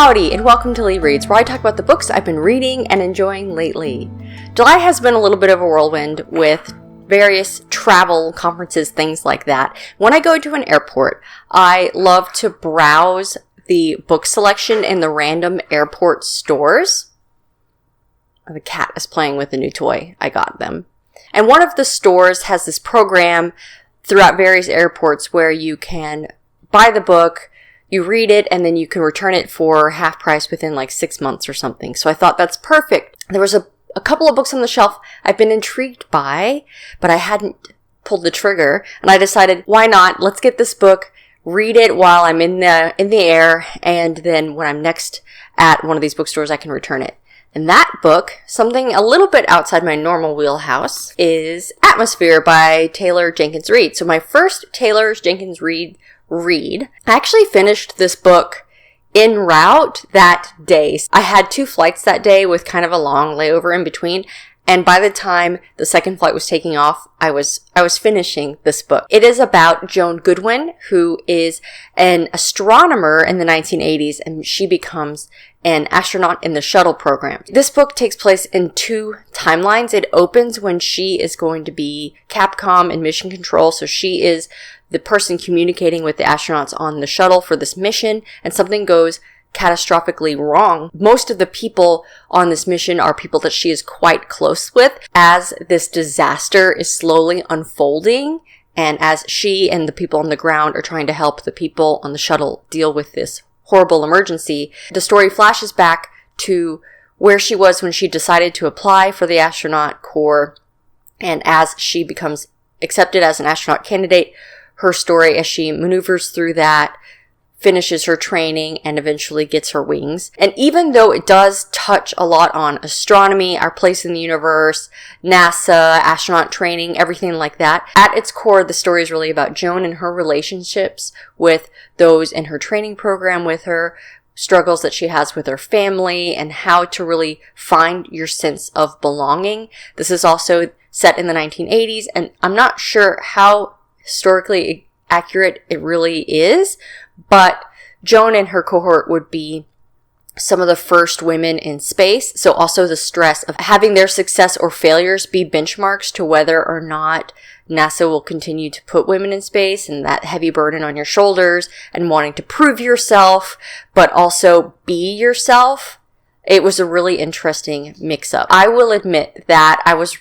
Howdy, and welcome to LeeReads, where I talk about the books I've been reading and enjoying lately. July has been a little bit of a whirlwind with various travel, conferences, things like that. When I go to an airport, I love to browse the book selection in the random airport stores. The cat is playing with a new toy. I got them. And one of the stores has this program throughout various airports where you can buy the book, you read it, and then you can return it for half price within like 6 months or something. So I thought that's perfect. There was a couple of books on the shelf I've been intrigued by, but I hadn't pulled the trigger. And I decided, why not? Let's get this book, read it while I'm in the air, and then when I'm next at one of these bookstores, I can return it. And that book, something a little bit outside my normal wheelhouse, is Atmosphere by Taylor Jenkins Reid. So my first Taylor Jenkins Reid read. I actually finished this book en route that day. I had 2 flights that day with kind of a long layover in between. And by the time the second flight was taking off, I was finishing this book. It is about Joan Goodwin, who is an astronomer in the 1980s, and she becomes an astronaut in the shuttle program. This book takes place in 2 timelines. It opens when she is going to be Capcom in mission control, so she is the person communicating with the astronauts on the shuttle for this mission, and something goes catastrophically wrong. Most of the people on this mission are people that she is quite close with. As this disaster is slowly unfolding, and as she and the people on the ground are trying to help the people on the shuttle deal with this horrible emergency, the story flashes back to where she was when she decided to apply for the astronaut corps, and as she becomes accepted as an astronaut candidate, her story as she maneuvers through that, finishes her training, and eventually gets her wings. And even though it does touch a lot on astronomy, our place in the universe, NASA, astronaut training, everything like that, at its core, the story is really about Joan and her relationships with those in her training program with her, struggles that she has with her family, and how to really find your sense of belonging. This is also set in the 1980s, and I'm not sure how historically accurate it really is, but Joan and her cohort would be some of the first women in space. So also the stress of having their success or failures be benchmarks to whether or not NASA will continue to put women in space, and that heavy burden on your shoulders and wanting to prove yourself, but also be yourself. It was a really interesting mix-up. I will admit that I was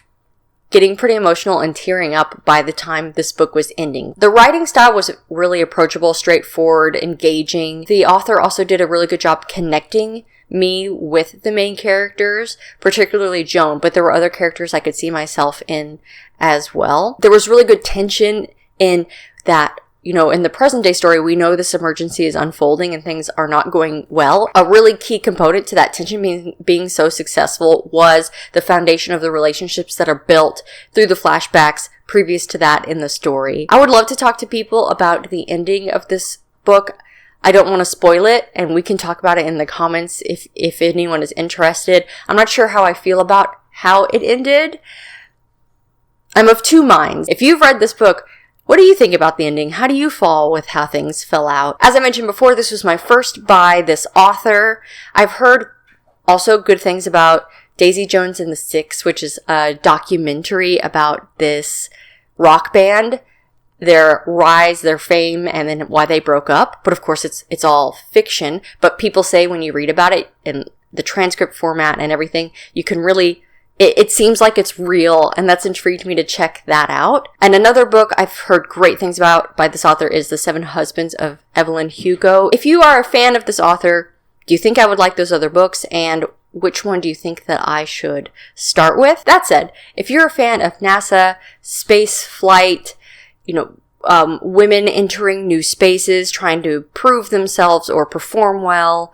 getting pretty emotional and tearing up by the time this book was ending. The writing style was really approachable, straightforward, engaging. The author also did a really good job connecting me with the main characters, particularly Joan, but there were other characters I could see myself in as well. There was really good tension in that, in the present day story, we know this emergency is unfolding and things are not going well. A really key component to that tension being so successful was the foundation of the relationships that are built through the flashbacks previous to that in the story. I would love to talk to people about the ending of this book. I don't want to spoil it, and we can talk about it in the comments if anyone is interested. I'm not sure how I feel about how it ended. I'm of 2 minds. If you've read this book, what do you think about the ending? How do you fall with how things fell out? As I mentioned before, this was my first by this author. I've heard also good things about Daisy Jones and the Six, which is a documentary about this rock band, their rise, their fame, and then why they broke up. But of course, it's all fiction. But people say when you read about it in the transcript format and everything, you can really It seems like it's real, and that's intrigued me to check that out. And another book I've heard great things about by this author is The 7 Husbands of Evelyn Hugo. If you are a fan of this author, do you think I would like those other books? And which one do you think that I should start with? That said, if you're a fan of NASA, space flight, women entering new spaces, trying to prove themselves or perform well,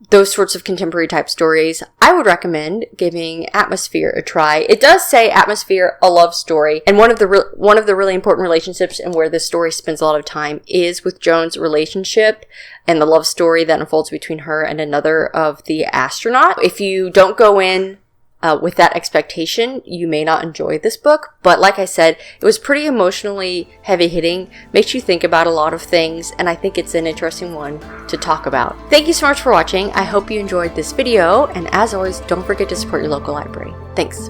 those sorts of contemporary type stories, I would recommend giving Atmosphere a try. It does say Atmosphere, a love story, and one of the really important relationships and where this story spends a lot of time is with Joan's relationship and the love story that unfolds between her and another of the astronauts. If you don't go in with that expectation, you may not enjoy this book. But like I said, it was pretty emotionally heavy-hitting, makes you think about a lot of things, and I think it's an interesting one to talk about. Thank you so much for watching. I hope you enjoyed this video, and as always, don't forget to support your local library. Thanks.